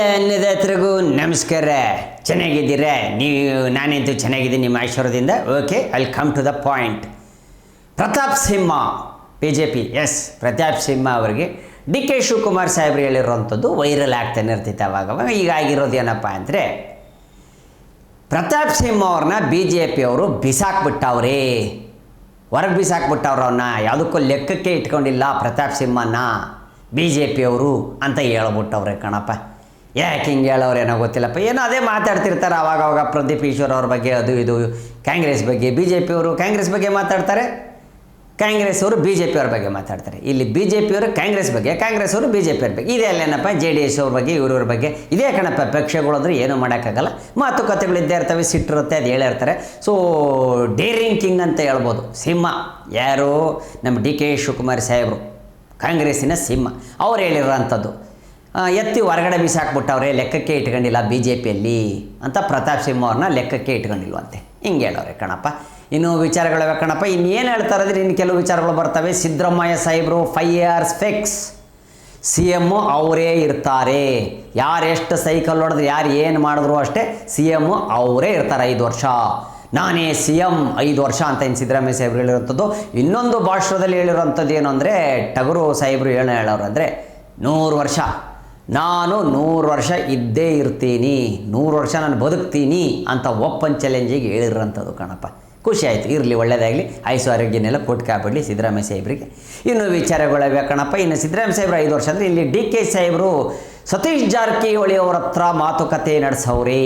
ಎಲ್ಲ ಅನ್ನದಾತರಿಗೂ ನಮಸ್ಕಾರ. ಚೆನ್ನಾಗಿದ್ದೀರಾ? ನಾನಂತೂ ಚೆನ್ನಾಗಿದ್ದೀನಿ ನಿಮ್ಮ ಆಶೀರ್ವಾದದಿಂದ. Okay, I come to the point. Pratap Simha BJP, yes Pratap Simha ಅವರಿಗೆ DK ಶಿವಕುಮಾರ್ ಸಾಹೇಬ್ರು ಹೇಳಿರೋವಂಥದ್ದು ವೈರಲ್ ಆಗ್ತಾನೆ ಇರ್ತೈತೆ ಅವಾಗ. ಈಗ ಆಗಿರೋದು ಏನಪ್ಪ ಅಂದರೆ, ಪ್ರತಾಪ್ ಸಿಂಹ ಅವ್ರನ್ನ BJP ಅವರು ಬಿಸಾಕ್ಬಿಟ್ಟವ್ರೆ, ಹೊರಗೆ ಬಿಸಾಕ್ಬಿಟ್ಟವ್ರು. ಅವನ್ನ ಯಾವುದಕ್ಕೂ ಲೆಕ್ಕಕ್ಕೆ ಇಟ್ಕೊಂಡಿಲ್ಲ ಪ್ರತಾಪ್ ಸಿಂಹನ BJP ಅವರು ಅಂತ ಹೇಳ್ಬಿಟ್ಟವ್ರೆ ಕಣಪ್ಪ. ಯಾಕೆ ಹಿಂಗೆ ಹೇಳೋರೇನೋ ಗೊತ್ತಿಲ್ಲಪ್ಪ. ಏನೋ ಅದೇ ಮಾತಾಡ್ತಿರ್ತಾರೆ ಆವಾಗವಾಗ. ಪ್ರದೀಪ್ ಈಶ್ವರ್ ಅವ್ರ ಬಗ್ಗೆ, ಅದು ಇದು ಕಾಂಗ್ರೆಸ್ ಬಗ್ಗೆ. BJP ಅವರು ಕಾಂಗ್ರೆಸ್ ಬಗ್ಗೆ ಮಾತಾಡ್ತಾರೆ, ಕಾಂಗ್ರೆಸ್ ಅವರು BJP ಅವ್ರ ಬಗ್ಗೆ ಮಾತಾಡ್ತಾರೆ. ಇಲ್ಲಿ BJP ಅವರು ಕಾಂಗ್ರೆಸ್ ಬಗ್ಗೆ, ಕಾಂಗ್ರೆಸ್ ಅವರು BJP ಅವ್ರ ಬಗ್ಗೆ. ಇದೇ ಅಲ್ಲೇನಪ್ಪ JDS ಅವ್ರ ಬಗ್ಗೆ, ಇವ್ರವ್ರ ಬಗ್ಗೆ. ಇದೇ ಕಣಪ್ಪ ಪಕ್ಷಗಳು ಅಂದರೆ ಏನೂ ಮಾಡೋಕ್ಕಾಗಲ್ಲ. ಮಾತುಕತೆಗಳು ಇದ್ದೇ ಇರ್ತವೆ, ಸಿಟ್ಟಿರುತ್ತೆ, ಅದು ಹೇಳಿರ್ತಾರೆ. ಸೊ ಡೇರಿಂಗ್ ಕಿಂಗ್ ಅಂತ ಹೇಳ್ಬೋದು ಸಿಂಹ. ಯಾರು? ನಮ್ಮ DK ಶಿವಕುಮಾರ್ ಸಾಹೇಬರು, ಕಾಂಗ್ರೆಸ್ಸಿನ ಸಿಂಹ. ಅವ್ರು ಹೇಳಿರೋಂಥದ್ದು ಎತ್ತಿ ಹೊರಗಡೆ ಬಿಸಾಕ್ಬಿಟ್ಟವ್ರೆ, ಲೆಕ್ಕಕ್ಕೆ ಇಟ್ಕೊಂಡಿಲ್ಲ BJPಯಲ್ಲಿ ಅಂತ ಪ್ರತಾಪ್ ಸಿಂಹ ಅವ್ರನ್ನ ಲೆಕ್ಕಕ್ಕೆ ಇಟ್ಕೊಂಡಿಲ್ವಂತೆ. ಹಿಂಗೆ ಹೇಳೋರೆ ಕಣಪ್ಪ. ಇನ್ನು ವಿಚಾರಗಳಿವೆ ಕಣಪ್ಪ. ಇನ್ನೇನು ಹೇಳ್ತಾರಂದ್ರೆ, ಇನ್ನು ಕೆಲವು ವಿಚಾರಗಳು ಬರ್ತವೆ. ಸಿದ್ದರಾಮಯ್ಯ ಸಾಹೇಬರು 5 years ಫಿಕ್ಸ್, CM ಅವರೇ ಇರ್ತಾರೆ. ಯಾರು ಎಷ್ಟು ಸೈಕಲ್ ಹೊಡೆದ್ರು, ಯಾರು ಏನು ಮಾಡಿದ್ರು ಅಷ್ಟೇ, CM ಅವರೇ ಇರ್ತಾರೆ 5 ವರ್ಷ. ನಾನೇ CM 5 ವರ್ಷ ಅಂತ ಇನ್ನು ಸಿದ್ದರಾಮಯ್ಯ ಸಾಹೇಬ್ರು ಹೇಳಿರೋಂಥದ್ದು. ಇನ್ನೊಂದು ಭಾಷಣದಲ್ಲಿ ಹೇಳಿರೋಂಥದ್ದು ಏನು ಅಂದರೆ, ಟಗರು ಸಾಹೇಬರು ಹೇಳೋರು ಅಂದರೆ 100 ವರ್ಷ, ನಾನು 100 ವರ್ಷ ಇದ್ದೇ ಇರ್ತೀನಿ, 100 ವರ್ಷ ನಾನು ಬದುಕ್ತೀನಿ ಅಂತ ಓಪನ್ ಚಾಲೆಂಜಿಗೆ ಹೇಳಿರೋಂಥದ್ದು ಕಣಪ್ಪ. ಖುಷಿ ಆಯಿತು. ಇರಲಿ, ಒಳ್ಳೆಯದಾಗಲಿ, ಆಯುಷು ಆರೋಗ್ಯನೆಲ್ಲ ಕೊಟ್ಕಾಬಿಡಲಿ ಸಿದ್ದರಾಮಯ್ಯ ಸಾಹೇಬ್ರಿಗೆ. ಇನ್ನು ವಿಚಾರಗಳಿವೆ ಕಣಪ್ಪ. ಇನ್ನು ಸಿದ್ದರಾಮಯ್ಯ ಸಾಹೇಬ್ರು 5 ವರ್ಷ ಅಂದರೆ, ಇಲ್ಲಿ DK ಸಾಹೇಬರು ಸತೀಶ್ ಜಾರಕಿಹೊಳಿ ಅವ್ರ ಹತ್ರ ಮಾತುಕತೆ ನಡೆಸವ್ರೆ.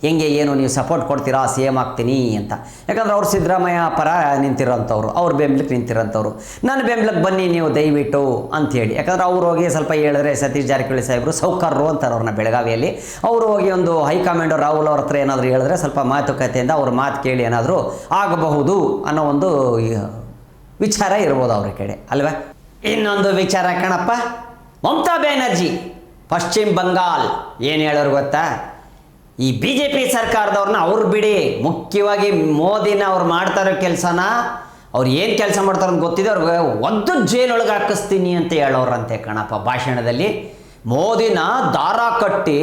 ಹೆಂಗೆ, ಏನು ನೀವು ಸಪೋರ್ಟ್ ಕೊಡ್ತೀರಾ, CM ಆಗ್ತೀನಿ ಅಂತ. ಯಾಕಂದ್ರೆ ಅವ್ರು ಸಿದ್ದರಾಮಯ್ಯ ಪರ ನಿಂತಿರೋಂಥವ್ರು, ಅವ್ರ ಬೆಂಬಲಕ್ಕೆ ನಿಂತಿರೋಂಥವ್ರು. ನನ್ನ ಬೆಂಬಲಕ್ಕೆ ಬನ್ನಿ ನೀವು ದಯವಿಟ್ಟು ಅಂಥೇಳಿ. ಯಾಕಂದ್ರೆ ಅವ್ರು ಹೋಗಿ ಸ್ವಲ್ಪ ಹೇಳಿದ್ರೆ, ಸತೀಶ್ ಜಾರಕಿಹೊಳಿ ಸಾಹೇಬರು ಸೌಕರ್ರು ಅಂತಾರೆ ಅವ್ರನ್ನ ಬೆಳಗಾವಿಯಲ್ಲಿ. ಅವರು ಹೋಗಿ ಒಂದು ಹೈಕಮಾಂಡ್ ರಾಹುಲ್ ಅವ್ರ ಹತ್ರ ಏನಾದರೂ ಹೇಳಿದ್ರೆ, ಸ್ವಲ್ಪ ಮಾತುಕತೆಯಿಂದ ಅವ್ರ ಮಾತು ಕೇಳಿ ಏನಾದರೂ ಆಗಬಹುದು ಅನ್ನೋ ಒಂದು ವಿಚಾರ ಇರ್ಬೋದು ಅವ್ರ ಕಡೆ ಅಲ್ವಾ. ಇನ್ನೊಂದು ವಿಚಾರ ಕಣಪ್ಪ, ಮಮತಾ ಬ್ಯಾನರ್ಜಿ ಪಶ್ಚಿಮ ಬಂಗಾಲ್ ಏನು ಹೇಳೋರು ಗೊತ್ತಾ? ಈ BJP ಸರ್ಕಾರದವ್ರನ್ನ ಅವ್ರು ಬಿಡಿ, ಮುಖ್ಯವಾಗಿ ಮೋದಿನ ಅವ್ರು ಮಾಡ್ತಾ ಇರೋ ಕೆಲಸನ, ಅವ್ರು ಏನು ಕೆಲಸ ಮಾಡ್ತಾರೆ ಅಂತ ಗೊತ್ತಿದೆ ಅವ್ರಿಗೆ, ಒಂದು ಜೈಲೊಳಗೆ ಹಾಕಿಸ್ತೀನಿ ಅಂತ ಹೇಳೋರಂತೆ ಕಣಪ್ಪ ಭಾಷಣದಲ್ಲಿ. ಮೋದಿನ ದಾರ ಕಟ್ಟಿ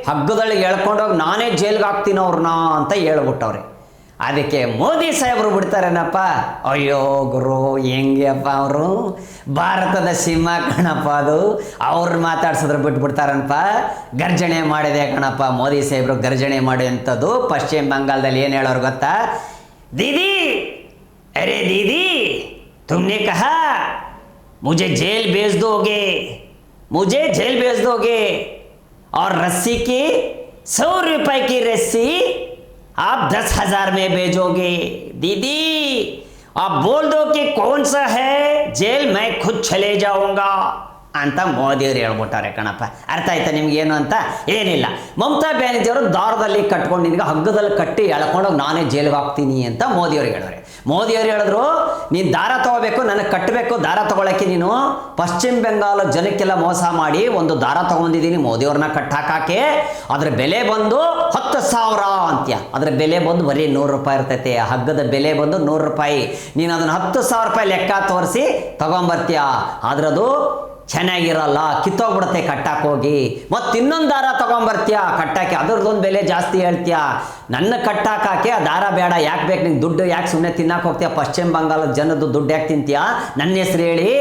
ಹಗ್ಗದೊಳಗೆ ಎಳ್ಕೊಂಡೋಗಿ ನಾನೇ ಜೈಲ್ಗೆ ಹಾಕ್ತೀನಿ ಅವ್ರನ್ನ ಅಂತ ಹೇಳ್ಬಿಟ್ಟವ್ರೆ. ಅದಕ್ಕೆ ಮೋದಿ ಸಾಹೇಬರು ಬಿಡ್ತಾರೇನಪ್ಪ? ಅಯ್ಯೋ ಗುರು, ಹೆಂಗೆಪ್ಪ ಅವರು ಭಾರತದ ಸಿಂಹ ಕಣಪ್ಪ, ಅದು ಅವ್ರನ್ನ ಮಾತಾಡ್ಸಿದ್ರೆ ಬಿಟ್ಬಿಡ್ತಾರನಪ್ಪ. ಗರ್ಜನೆ ಮಾಡಿದೆ ಕಣಪ್ಪ ಮೋದಿ ಸಾಹೇಬರು, ಗರ್ಜನೆ ಮಾಡಿದಂಥದ್ದು ಪಶ್ಚಿಮ ಬಂಗಾಳದಲ್ಲಿ. ಏನು ಹೇಳೋರು ಗೊತ್ತಾ? ದೀದಿ, ಅರೆ ದೀದಿ, ತುಮ್ನೆ ಕಹಾ ಮುझे जेल भेज दोगे, मुझे जेल भेज दोगे और रस्सी की 100 रुपए की रस्सी आप 10,000 में भेजोगे. दीदी आप बोल दो कि कौन सा है जेल, मैं खुद चले जाऊंगा ಅಂತ ಮೋದಿಯವರು ಹೇಳ್ಬಿಟ್ಟಾರೆ ಕಣಪ್ಪ. ಅರ್ಥ ಆಯ್ತಾ ನಿಮ್ಗೆ ಏನು ಅಂತ? ಏನಿಲ್ಲ, ಮಮತಾ ಬ್ಯಾನರ್ಜಿಯವರು ದಾರದಲ್ಲಿ ಕಟ್ಕೊಂಡು, ನಿನಗೆ ಹಗ್ಗದಲ್ಲಿ ಕಟ್ಟಿ ಎಳ್ಕೊಂಡೋಗಿ ನಾನೇ ಜೈಲಿಗೆ ಹಾಕ್ತೀನಿ ಅಂತ ಮೋದಿಯವ್ರಿಗೆ ಹೇಳಿದ್ರೆ. ಮೋದಿಯವರು ಹೇಳಿದ್ರು, ನೀನು ದಾರ ತೊಗೋಬೇಕು, ನನಗೆ ಕಟ್ಟಬೇಕು. ದಾರ ತೊಗೊಳಕ್ಕೆ ನೀನು ಪಶ್ಚಿಮ ಬೆಂಗಾಲ ಜನಕ್ಕೆಲ್ಲ ಮೋಸ ಮಾಡಿ ಒಂದು ದಾರ ತೊಗೊಂಡಿದ್ದೀನಿ ಮೋದಿಯವ್ರನ್ನ ಕಟ್ಟಾಕಕ್ಕೆ. ಅದರ ಬೆಲೆ ಬಂದು 10,000 ಅಂತ್ಯ. ಅದರ ಬೆಲೆ ಬಂದು ಬರೀ 100 ರೂಪಾಯಿ ಇರ್ತೈತೆ. ಹಗ್ಗದ ಬೆಲೆ ಬಂದು 100 ರೂಪಾಯಿ. ನೀನು ಅದನ್ನು 10,000 ರೂಪಾಯಿ ಲೆಕ್ಕ ತೋರಿಸಿ ತೊಗೊಂಬರ್ತೀಯ. ಆದ್ರೆ ಅದು ಚೆನ್ನಾಗಿರಲ್ಲ, ಕಿತ್ತೋಗ್ಬಿಡುತ್ತೆ ಕಟ್ಟಾಕೋಗಿ. ಮತ್ತು ಇನ್ನೊಂದು ದಾರ ತೊಗೊಂಬರ್ತೀಯ ಕಟ್ಟಾಕಿ, ಅದ್ರದ್ದೊಂದು ಬೆಲೆ ಜಾಸ್ತಿ ಹೇಳ್ತೀಯ. ನನ್ನ ಕಟ್ಟಾಕಾಕೆ ಆ ದಾರ ಬೇಡ, ಯಾಕೆ ಬೇಕು ನಿಂಗೆ ದುಡ್ಡು? ಯಾಕೆ ಸುಮ್ಮನೆ ತಿನ್ನಕ್ಕೆ ಹೋಗ್ತೀಯ? ಪಶ್ಚಿಮ ಬಂಗಾಳದ ಜನದ್ದು ದುಡ್ಡು ಯಾಕೆ ತಿಂತೀಯ? ನನ್ನ ಹೆಸರು ಹೇಳಿ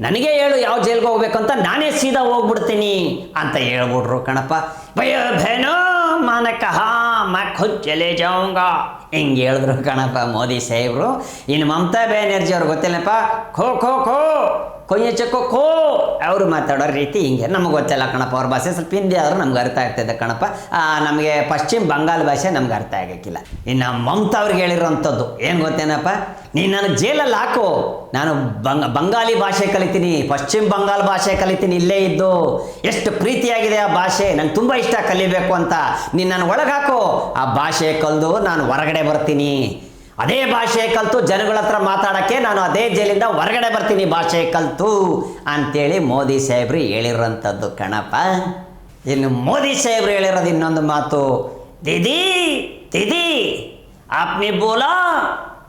ನನಗೆ ಹೇಳು ಯಾವ ಜೈಲ್ಗೆ ಹೋಗ್ಬೇಕಂತ, ನಾನೇ ಸೀದಾ ಹೋಗ್ಬಿಡ್ತೀನಿ ಅಂತ ಹೇಳ್ಬಿಟ್ರು ಕಣಪ್ಪ. ಭಯೋ ಭೇನೋ ಮಾನ ಕಹಾ ಮೈ ಖುದ್ ಚಲೆ ಜಾऊंगा ಹಿಂಗೆ ಹೇಳಿದ್ರು ಕಣಪ್ಪ ಮೋದಿ ಸಾಹೇಬರು. ಇನ್ನು ಮಮತಾ ಬ್ಯಾನರ್ಜಿ ಅವ್ರು ಗೊತ್ತಿಲ್ಲಪ್ಪ, ಖೋ ಖೋ ಖೋ ಕೊಯ್ಯ ಚಕ್ಕೋ ಖೋ ಅವರು ಮಾತಾಡೋ ರೀತಿ ಹಿಂಗೆ. ನಮಗೆ ಗೊತ್ತಿಲ್ಲ ಕಣಪ್ಪ ಅವ್ರ ಭಾಷೆ. ಸ್ವಲ್ಪ ಹಿಂದಿ ಆದರೂ ನಮ್ಗೆ ಅರ್ಥ ಆಗ್ತದೆ ಕಣಪ್ಪ. ನಮಗೆ ಪಶ್ಚಿಮ ಬಂಗಾಳ ಭಾಷೆ ನಮ್ಗೆ ಅರ್ಥ ಆಗೋಕ್ಕಿಲ್ಲ. ಇನ್ನು ಮಮತಾ ಅವ್ರಿಗೆ ಹೇಳಿರೋಂಥದ್ದು ಏನು ಗೊತ್ತೇನಪ್ಪ? ನೀನು ನನಗೆ ಜೈಲಲ್ಲಿ ಹಾಕು, ನಾನು ಬಂಗಾಲಿ ಭಾಷೆ ಕಲಿತೀನಿ, ಪಶ್ಚಿಮ ಬಂಗಾಳ ಭಾಷೆ ಕಲಿತೀನಿ ಇಲ್ಲೇ ಇದ್ದು. ಎಷ್ಟು ಪ್ರೀತಿಯಾಗಿದೆ ಆ ಭಾಷೆ, ನಂಗೆ ತುಂಬ ಇಷ್ಟ ಕಲಿಬೇಕು ಅಂತ. ನೀನು ನಾನು ಒಳಗೆ ಹಾಕು, ಆ ಭಾಷೆ ಕಲಿದು ನಾನು ಹೊರಗಡೆ ಬರ್ತೀನಿ. ಅದೇ ಭಾಷೆ ಕಲಿತು ಜನಗಳ ಹತ್ರ ಮಾತಾಡೋಕ್ಕೆ ನಾನು ಅದೇ ಜೈಲಿಂದ ಹೊರಗಡೆ ಬರ್ತೀನಿ ಭಾಷೆ ಕಲಿತು ಅಂತೇಳಿ ಮೋದಿ ಸಾಹೇಬ್ರು ಹೇಳಿರೋಂಥದ್ದು ಕಣಪ್ಪ. ಇನ್ನು ಮೋದಿ ಸಾಹೇಬ್ರು ಹೇಳಿರೋದು ಇನ್ನೊಂದು ಮಾತು, ದೀದಿ ದೀದಿ आपने बोला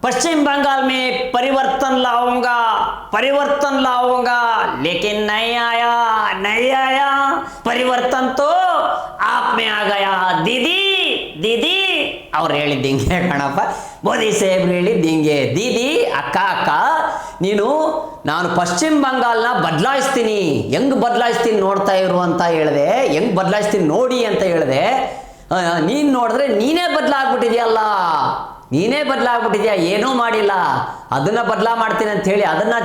पश्चिम बंगाल में परिवर्तन लाऊंगा, परिवर्तन लाऊंगा लेकिन नहीं आया नहीं आया परिवर्तन तो आप में आ गया दीदी दीदी ಅವ್ರು ಹೇಳಿದ್ದು ಹಿಂಗೆ ಕಣಪ್ಪ, ಮೋದಿ ಸಾಹೇಬ್ರು ಹೇಳಿದ್ದು ಹಿಂಗೆ, ದೀದಿ ಅಕ್ಕ ಅಕ್ಕ ನೀನು ನಾನು ಪಶ್ಚಿಮ ಬಂಗಾಲ್ನ ಬದಲಾಯಿಸ್ತೀನಿ, ಹೆಂಗೆ ಬದಲಾಯಿಸ್ತೀನಿ ನೋಡ್ತಾ ಇರು ಅಂತ ಹೇಳಿದೆ, ಹೆಂಗೆ ಬದಲಾಯಿಸ್ತೀನಿ ನೋಡಿ ಅಂತ ಹೇಳಿದೆ. ನೀನು ನೋಡಿದ್ರೆ ನೀನೇ ಬದಲಾಗ್ಬಿಟ್ಟಿದ್ಯಲ್ಲ, ನೀನೇ ಬದಲಾಗ್ಬಿಟ್ಟಿದ್ಯಾ, ಏನೂ ಮಾಡಿಲ್ಲ, ಅದನ್ನು ಮಾಡ್ತೀನಿ ಅಂಥೇಳಿ ಅದನ್ನು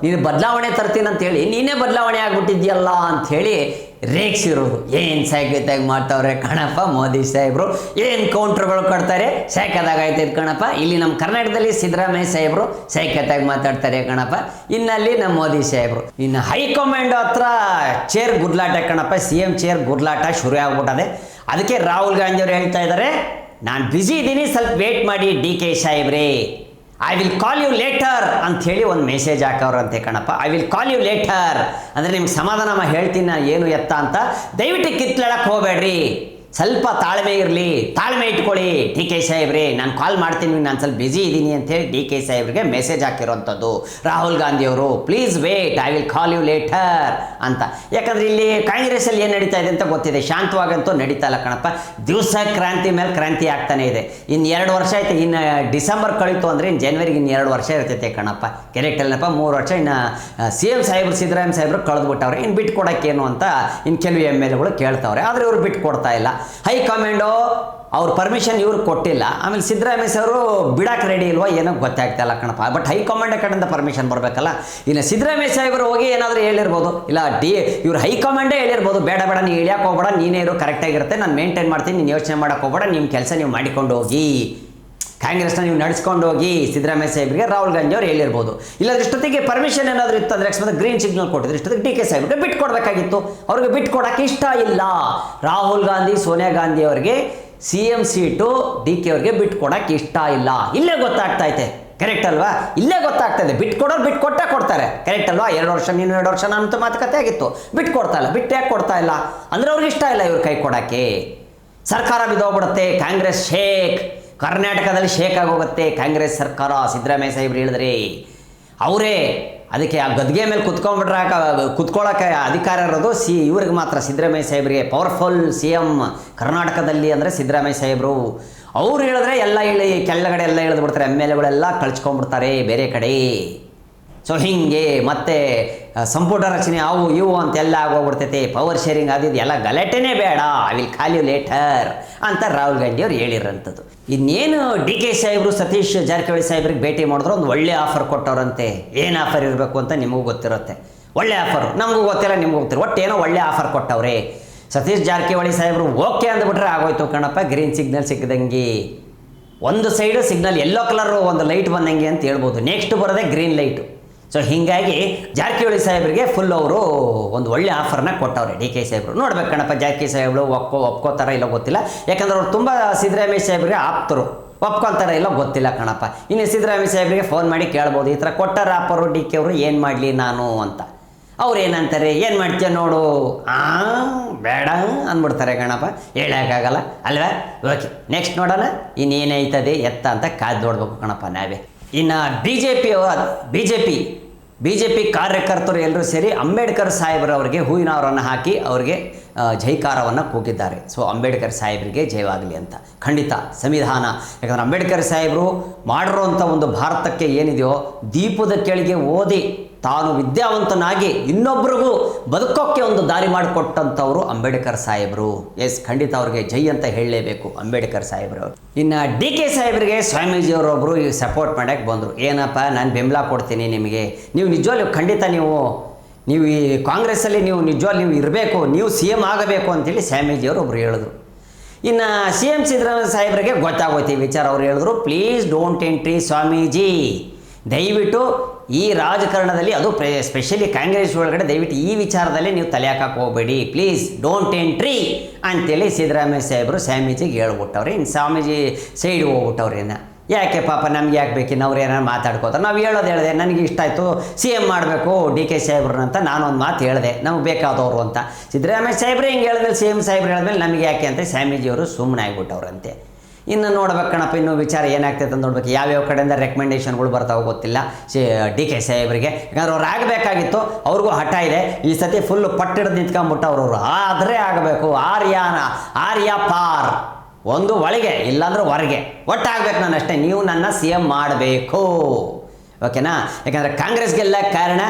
ನೀನು ಬದಲಾವಣೆ ತರ್ತೀನಿ ಅಂಥೇಳಿ ನೀನೇ ಬದಲಾವಣೆ ಆಗ್ಬಿಟ್ಟಿದ್ಯಲ್ಲ ಅಂಥೇಳಿ ರೇಗಿಸಿರೋದು. ಏನು ಸಾಯ್ಕತ್ತಾಗಿ ಮಾಡ್ತಾವ್ರೆ ಕಣಪ್ಪ ಮೋದಿ ಸಾಹೇಬರು, ಏನು ಕೌಂಟ್ರುಗಳು ಕೊಡ್ತಾರೆ, ಸಾಯ್ಕದಾಗೈತೈತೆ ಕಣಪ್ಪ. ಇಲ್ಲಿ ನಮ್ಮ ಕರ್ನಾಟಕದಲ್ಲಿ ಸಿದ್ದರಾಮಯ್ಯ ಸಾಹೇಬರು ಸಾಯ್ಕತ್ತಾಗಿ ಮಾತಾಡ್ತಾರೆ ಕಣಪ್ಪ, ಇನ್ನಲ್ಲಿ ನಮ್ಮ ಮೋದಿ ಸಾಹೇಬರು. ಇನ್ನು ಹೈಕಮಾಂಡ್ ಹತ್ರ ಚೇರ್ ಗುದ್ಲಾಟ ಕಣಪ್ಪ, CM ಚೇರ್ ಗುದ್ಲಾಟ ಶುರು ಆಗ್ಬಿಟ್ಟದೆ. ಅದಕ್ಕೆ ರಾಹುಲ್ ಗಾಂಧಿ ಅವರು ಹೇಳ್ತಾ ಇದ್ದಾರೆ, ನಾನು ಬ್ಯುಸಿ ಇದ್ದೀನಿ, ಸ್ವಲ್ಪ ವೇಟ್ ಮಾಡಿ DK ಸಾಹೇಬ್ರೇ, I will call you later ಅಂಥೇಳಿ ಒಂದು ಮೆಸೇಜ್ ಹಾಕವ್ರಂತೆ ಕಣಪ್ಪ. I will call you later ಅಂದರೆ ನಿಮ್ಗೆ ಸಮಾಧಾನ ಹೇಳ್ತೀನಿ ನಾನು ಏನು ಎತ್ತ ಅಂತ, ದಯವಿಟ್ಟು ಕಿತ್ಲಾಡಕ್ಕೆ ಹೋಗಬೇಡ್ರಿ, ಸ್ವಲ್ಪ ತಾಳ್ಮೆ ಇರಲಿ, ತಾಳ್ಮೆ ಇಟ್ಕೊಳ್ಳಿ DK ಸಾಹೇಬ್ರೆ, ನಾನು ಕಾಲ್ ಮಾಡ್ತೀನಿ, ನಾನು ಸ್ವಲ್ಪ ಬ್ಯುಸಿ ಇದ್ದೀನಿ ಅಂತೇಳಿ DK ಸಾಹೇಬ್ರಿಗೆ ಮೆಸೇಜ್ ಹಾಕಿರೋಂಥದ್ದು ರಾಹುಲ್ ಗಾಂಧಿಯವರು. Please wait, I will call you later ಅಂತ. ಯಾಕಂದರೆ ಇಲ್ಲಿ ಕಾಂಗ್ರೆಸ್ಸಲ್ಲಿ ಏನು ನಡೀತಾ ಇದೆ ಅಂತ ಗೊತ್ತಿದೆ, ಶಾಂತವಾಗಂತೂ ನಡೀತಾ ಇಲ್ಲ ಕಣಪ್ಪ. ದಿವಸ ಕ್ರಾಂತಿ ಮೇಲೆ ಕ್ರಾಂತಿ ಆಗ್ತಾನೆ ಇದೆ. ಇನ್ನು 2 ವರ್ಷ ಆಯ್ತು, ಇನ್ನು ಡಿಸೆಂಬರ್ ಕಳೀತು ಅಂದರೆ ಇನ್ನು ಜನವರಿಗೆ ಇನ್ನು 2 ವರ್ಷ ಇರ್ತೈತೆ ಕಣಪ್ಪ. ಕರೆಕ್ಟ್ ಅಲ್ಲಪ್ಪ, 3 ವರ್ಷ ಇನ್ನು CM ಸಾಹೇಬ್ರು ಸಿದ್ದರಾಮಯ್ಯ ಸಾಹೇಬ್ರು ಕಳೆದ್ಬಿಟ್ಟವ್ರೆ, ಇನ್ನು ಬಿಟ್ಟು ಕೊಡೋಕ್ಕೇನು ಅಂತ ಇನ್ನು ಕೆಲವು MLAಗಳು ಕೇಳ್ತಾವ್ರೆ, ಆದರೆ ಇವರು ಬಿಟ್ಟು ಕೊಡ್ತಾ ಇಲ್ಲ. ಹೈಕಮಾಂಡು ಅವ್ರ ಪರ್ಮಿಷನ್ ಇವ್ರಿಗೆ ಕೊಟ್ಟಿಲ್ಲ, ಆಮೇಲೆ ಸಿದ್ದರಾಮಯ್ಯ ಅವರು ಬಿಡಕ್ಕೆ ರೆಡಿ ಇಲ್ವೋ ಏನೋ ಗೊತ್ತಾಗ್ತಾ ಇಲ್ಲ ಕಣಪ್ಪ. ಬಟ್ ಹೈಕಮಾಂಡ್ ಕಡೆಯಿಂದ ಪರ್ಮಿಷನ್ ಬರಬೇಕಲ್ಲ. ಇನ್ನು ಸಿದ್ದರಾಮಯ್ಯ ಸಾಹೇಬರು ಹೋಗಿ ಏನಾದರೂ ಹೇಳಿರ್ಬೋದು, ಇಲ್ಲ ಇವ್ರು ಹೈಕಮಾಂಡೇ ಹೇಳಿರ್ಬೋದು, ಬೇಡ ಬೇಡ ನೀನು ಇಳಿಯಕ್ಕೆ ಹೋಗ್ಬೇಡ, ನೀನೇ ಇರೋ ಕರೆಕ್ಟಾಗಿರುತ್ತೆ, ನಾನು ಮೇಂಟೈನ್ ಮಾಡ್ತೀನಿ, ನೀನು ಯೋಚನೆ ಮಾಡೋಕ್ಕೆ ಹೋಗ್ಬೇಡ, ನಿಮ್ಮ ಕೆಲಸ ನೀವು ಮಾಡಿಕೊಂಡು ಹೋಗಿ, ಕಾಂಗ್ರೆಸ್ನ ನೀವು ನಡೆಸ್ಕೊಂಡು ಹೋಗಿ ಸಿದ್ದರಾಮಯ್ಯ ಸಾಹೇಬ್ರಿಗೆ ರಾಹುಲ್ ಗಾಂಧಿ ಅವ್ರು ಹೇಳಿರ್ಬೋದು. ಇಲ್ಲಾಂದ್ರೆ ಇಷ್ಟೊತ್ತಿಗೆ ಪರ್ಮಿಷನ್ ಏನಾದರೂ ಇತ್ತು ಅಂದರೆ ಅಕಸ್ಮಾತ್ ಗ್ರೀನ್ ಸಿಗ್ನಲ್ ಕೊಟ್ಟಿದ್ರು, ಇಷ್ಟೊತ್ತಿಗೆ DK ಸಾಹೇಬ್ರಿಗೆ ಬಿಟ್ಟು ಕೊಡಬೇಕಾಗಿತ್ತು. ಅವ್ರಿಗೆ ಬಿಟ್ಟು ಕೊಡೋಕ್ಕೆ ಇಷ್ಟ ಇಲ್ಲ. ರಾಹುಲ್ ಗಾಂಧಿ ಸೋನಿಯಾ ಗಾಂಧಿ ಅವರಿಗೆ CM ಸೀಟು DK ಅವ್ರಿಗೆ ಬಿಟ್ಟು ಕೊಡೋಕ್ಕೆ ಇಷ್ಟ ಇಲ್ಲ. ಇಲ್ಲೇ ಗೊತ್ತಾಗ್ತೈತೆ, ಕರೆಕ್ಟ್ ಅಲ್ವಾ? ಇಲ್ಲೇ ಗೊತ್ತಾಗ್ತದೆ, ಬಿಟ್ಟು ಕೊಡೋರು ಬಿಟ್ಟು ಕೊಡ್ತಾರೆ, ಕರೆಕ್ಟ್ ಅಲ್ವಾ? 2 ವರ್ಷ ನೀನು 2 ವರ್ಷ ನಾನು ಮಾತುಕತೆ ಆಗಿತ್ತು, ಬಿಟ್ಟು ಕೊಡ್ತಾ ಇಲ್ಲ. ಬಿಟ್ಟು ಯಾಕೆ ಕೊಡ್ತಾ ಇಲ್ಲ ಅಂದರೆ ಅವ್ರಿಗೆ ಇಷ್ಟ ಇಲ್ಲ ಇವ್ರ ಕೈ ಕೊಡೋಕ್ಕೆ. ಸರ್ಕಾರ ಬಿದ್ದೋಗ್ಬಿಡುತ್ತೆ, ಕಾಂಗ್ರೆಸ್ ಶೇಕ್, ಕರ್ನಾಟಕದಲ್ಲಿ ಶೇಕ್ ಆಗೋಗುತ್ತೆ ಕಾಂಗ್ರೆಸ್ ಸರ್ಕಾರ. ಸಿದ್ದರಾಮಯ್ಯ ಸಾಹೇಬ್ರು ಹೇಳಿದ್ರೆ ಅವರೇ ಅದಕ್ಕೆ ಆ ಗದ್ಗೆ ಮೇಲೆ ಕುತ್ಕೊಳ್ಳೋಕೆ ಅಧಿಕಾರ ಇರೋದು ಇವ್ರಿಗೆ ಮಾತ್ರ, ಸಿದ್ದರಾಮಯ್ಯ ಸಾಹೇಬ್ರಿಗೆ. ಪವರ್ಫುಲ್ CM ಕರ್ನಾಟಕದಲ್ಲಿ ಅಂದರೆ ಸಿದ್ದರಾಮಯ್ಯ ಸಾಹೇಬರು. ಅವ್ರು ಹೇಳಿದ್ರೆ ಎಲ್ಲ ಕೆಳಗಡೆ ಎಲ್ಲ ಇಳಿದು ಬಿಡ್ತಾರೆ, MLAಗಳೆಲ್ಲ ಕಳ್ಸ್ಕೊಂಡ್ಬಿಡ್ತಾರೆ ಬೇರೆ ಕಡೆ. ಸೊ ಹೀಗೆ ಮತ್ತೆ ಸಂಪುಟ ರಚನೆ ಅವು ಇವು ಅಂತೆಲ್ಲ ಆಗೋಗ್ಬಿಡ್ತೈತೆ, ಪವರ್ ಶೇರಿಂಗ್ ಅದು ಎಲ್ಲ ಗಲಾಟೆನೇ ಬೇಡ, I will call you later ಅಂತ ರಾಹುಲ್ ಗಾಂಧಿ ಅವ್ರು ಹೇಳಿರೋಂಥದ್ದು. ಇನ್ನೇನು DK ಸಾಹೇಬರು ಸತೀಶ್ ಜಾರಕಿಹೊಳಿ ಸಾಹೇಬ್ರಿಗೆ ಭೇಟಿ ಮಾಡಿದ್ರು, ಒಂದು ಒಳ್ಳೆ ಆಫರ್ ಕೊಟ್ಟವ್ರಂತೆ. ಏನು ಆಫರ್ ಇರಬೇಕು ಅಂತ ನಿಮಗೂ ಗೊತ್ತಿರುತ್ತೆ, ಒಳ್ಳೆ ಆಫರು ನಮಗೂ ಗೊತ್ತಿಲ್ಲ ನಿಮಗೂ ಗೊತ್ತಿರೋ, ಒಟ್ಟು ಏನೋ ಒಳ್ಳೆ ಆಫರ್ ಕೊಟ್ಟವ್ರೆ. ಸತೀಶ್ ಜಾರಕಿಹೊಳಿ ಸಾಹೇಬರು ಓಕೆ ಅಂದ್ಬಿಟ್ರೆ ಆಗೋಯ್ತು ಕಣಪ್ಪ, ಗ್ರೀನ್ ಸಿಗ್ನಲ್ ಸಿಕ್ಕದಂಗೆ. ಒಂದು ಸೈಡು ಸಿಗ್ನಲ್ ಯೆಲ್ಲೋ ಕಲರು ಒಂದು ಲೈಟ್ ಬಂದಂಗೆ ಅಂತ ಹೇಳ್ಬೋದು, ನೆಕ್ಸ್ಟ್ ಬರೋದೇ ಗ್ರೀನ್ ಲೈಟು. ಸೊ ಹೀಗಾಗಿ ಜಾರಕಿಹೊಳಿ ಸಾಹೇಬ್ರಿಗೆ ಫುಲ್ ಅವರು ಒಂದು ಒಳ್ಳೆ ಆಫರ್ನ ಕೊಟ್ಟವ್ರೆ DK ಸಾಹೇಬರು. ನೋಡ್ಬೇಕು ಕಣಪ್ಪ ಜಾರಕಿಹೊಳಿ ಸಾಹೇಬರು ಒಪ್ಕೋತಾರ ಇಲ್ಲ ಗೊತ್ತಿಲ್ಲ, ಯಾಕಂದ್ರೆ ಅವ್ರು ತುಂಬ ಸಿದ್ದರಾಮಯ್ಯ ಸಾಹೇಬ್ರಿಗೆ ಆಪ್ತರು, ಒಪ್ಕೊಳ್ತಾರ ಇಲ್ಲ ಗೊತ್ತಿಲ್ಲ ಕಣಪ್ಪ. ಇನ್ನು ಸಿದ್ದರಾಮಯ್ಯ ಸಾಹೇಬ್ರಿಗೆ ಫೋನ್ ಮಾಡಿ ಕೇಳ್ಬೋದು, ಈ ಥರ ಕೊಟ್ಟಾರ ಆಫರು DK ಅವರು, ಏನು ಮಾಡಲಿ ನಾನು ಅಂತ. ಅವ್ರು ಏನಂತಾರೆ, ಏನು ಮಾಡ್ತೀಯ ನೋಡು, ಬೇಡ ಅಂದ್ಬಿಡ್ತಾರೆ ಕಣಪ್ಪ, ಹೇಳೋಕ್ಕಾಗಲ್ಲ ಅಲ್ವಾ? ಓಕೆ, ನೆಕ್ಸ್ಟ್ ನೋಡೋಣ ಇನ್ನೇನೈತದೆ ಎತ್ತ ಅಂತ ಕಾದು ನೋಡ್ಬೇಕು ಕಣಪ್ಪ ನಾವೇ. ಇನ್ನು ಬಿ ಜೆ ಪಿ ಕಾರ್ಯಕರ್ತರು ಎಲ್ಲರೂ ಸೇರಿ ಅಂಬೇಡ್ಕರ್ ಸಾಹೇಬ್ರವರಿಗೆ ಹೂವಿನ ಹಾರವನ್ನು ಹಾಕಿ ಅವರಿಗೆ ಜೈಕಾರವನ್ನು ಕೂಗಿದ್ದಾರೆ. ಸೊ ಅಂಬೇಡ್ಕರ್ ಸಾಹೇಬರಿಗೆ ಜಯವಾಗಲಿ ಅಂತ. ಖಂಡಿತ ಸಂವಿಧಾನ, ಯಾಕಂದರೆ ಅಂಬೇಡ್ಕರ್ ಸಾಹೇಬರು ಮಾಡಿರೋಂಥ ಒಂದು ಭಾರತಕ್ಕೆ ಏನಿದೆಯೋ, ದೀಪದ ಕೆಳಗೆ ಓದಿ ತಾನು ವಿದ್ಯಾವಂತನಾಗಿ ಇನ್ನೊಬ್ಬರಿಗೂ ಬದುಕೋಕ್ಕೆ ಒಂದು ದಾರಿ ಮಾಡಿಕೊಟ್ಟಂಥವ್ರು ಅಂಬೇಡ್ಕರ್ ಸಾಹೇಬರು. ಎಸ್, ಖಂಡಿತ ಅವ್ರಿಗೆ ಜೈ ಅಂತ ಹೇಳಲೇಬೇಕು ಅಂಬೇಡ್ಕರ್ ಸಾಹೇಬ್ರವರು. ಇನ್ನು DK ಸಾಹೇಬ್ರಿಗೆ ಸ್ವಾಮೀಜಿಯವರೊಬ್ಬರು ಸಪೋರ್ಟ್ ಮಾಡೋಕ್ಕೆ ಬಂದರು. ಏನಪ್ಪ, ನಾನು ಬೆಂಬಲ ಕೊಡ್ತೀನಿ ನಿಮಗೆ, ನೀವು ನಿಜವಾಗ್ಲೂ ಖಂಡಿತ ನೀವು ಈ ಕಾಂಗ್ರೆಸ್ಸಲ್ಲಿ ನೀವು ನಿಜವಾಗ್ಲೂ ನೀವು ಇರಬೇಕು, ನೀವು CM ಆಗಬೇಕು ಅಂತೇಳಿ ಸ್ವಾಮೀಜಿಯವರು ಒಬ್ಬರು ಹೇಳಿದ್ರು. ಇನ್ನು CM ಸಿದ್ದರಾಮಯ್ಯ ಸಾಹೇಬ್ರಿಗೆ ಗೊತ್ತಾಗೋಯ್ತು ಈ ವಿಚಾರ. ಅವ್ರು ಹೇಳಿದ್ರು, ಪ್ಲೀಸ್ ಡೋಂಟ್ ಎಂಟ್ರಿ ಸ್ವಾಮೀಜಿ, ದಯವಿಟ್ಟು ಈ ರಾಜಕಾರಣದಲ್ಲಿ, ಅದು ಸ್ಪೆಷಲಿ ಕಾಂಗ್ರೆಸ್ ಒಳಗಡೆ ದಯವಿಟ್ಟು ಈ ವಿಚಾರದಲ್ಲಿ ನೀವು ತಲೆ ಹಾಕಕ್ಕೆ ಹೋಗಬೇಡಿ, ಪ್ಲೀಸ್ ಡೋಂಟ್ ಎಂಟ್ರಿ ಅಂತೇಳಿ ಸಿದ್ದರಾಮಯ್ಯ ಸಾಹೇಬರು ಸ್ವಾಮೀಜಿಗೆ ಹೇಳ್ಬಿಟ್ಟವ್ರೆ. ಇನ್ನು ಸ್ವಾಮೀಜಿ ಸೈಡ್ ಹೋಗ್ಬಿಟ್ಟವ್ರೆ. ಯಾಕೆ ಪಾಪ ನಮ್ಗೆ ಯಾಕೆ ಬೇಕಿನ್ನು ಅವ್ರು ಏನಾರು ಮಾತಾಡ್ಕೋತಾರೆ, ನಾವು ಹೇಳಿದೆ ನನಗೆ ಇಷ್ಟ ಆಯಿತು CM ಮಾಡಬೇಕು DK ಸಾಹೇಬ್ರನ್ನ ನಾನೊಂದು ಮಾತು ಹೇಳಿದೆ, ನಮ್ಗೆ ಬೇಕಾದವರು ಅಂತ. ಸಿದ್ದರಾಮಯ್ಯ ಸಾಹೇಬ್ರೆ ಹಿಂಗೆ ಹೇಳಿದ್ಮೇಲೆ CM ಸಾಹೇಬ್ರು ಹೇಳಿದ್ಮೇಲೆ ನಮಗೆ ಯಾಕೆ ಅಂತ ಸ್ವಾಮೀಜಿಯವರು ಸುಮ್ಮನೆ ಆಗಿಬಿಟ್ಟವ್ರಂತೆ. ಇನ್ನು ನೋಡ್ಬೇಕು ಕಣಪ್ಪ, ಇನ್ನೂ ವಿಚಾರ ಏನಾಗ್ತೈತೆ ಅಂತ ನೋಡ್ಬೇಕು. ಯಾವ್ಯಾವ ಕಡೆಯಿಂದ ರೆಕಮೆಂಡೇಷನ್ಗಳು ಬರ್ತಾವೆ ಗೊತ್ತಿಲ್ಲ ಡಿ ಕೆ ಸಾಹೇಬ್ರಿಗೆ. ಯಾಕಂದ್ರೆ ಅವ್ರು ಆಗಬೇಕಾಗಿತ್ತು, ಅವ್ರಿಗೂ ಹಠ ಇದೆ. ಈ ಸತಿ ಫುಲ್ಲು ಪಟ್ಟಿಡ್ದು ನಿಂತ್ಕೊಂಡ್ಬಿಟ್ಟವ್ರು ಅವರು. ಆದರೆ ಆಗಬೇಕು, ಆರ್ಯ ಪಾರ್, ಒಂದು ಒಳಗೆ ಇಲ್ಲಾಂದ್ರೆ ಹೊರಗೆ, ಒಟ್ಟಾಗಬೇಕು. ನಾನು ಅಷ್ಟೇ, ನೀವು ನನ್ನ CM ಮಾಡಬೇಕು, ಓಕೆನಾ? ಯಾಕಂದರೆ ಕಾಂಗ್ರೆಸ್ಗೆಲ್ಲ ಕಾರಣ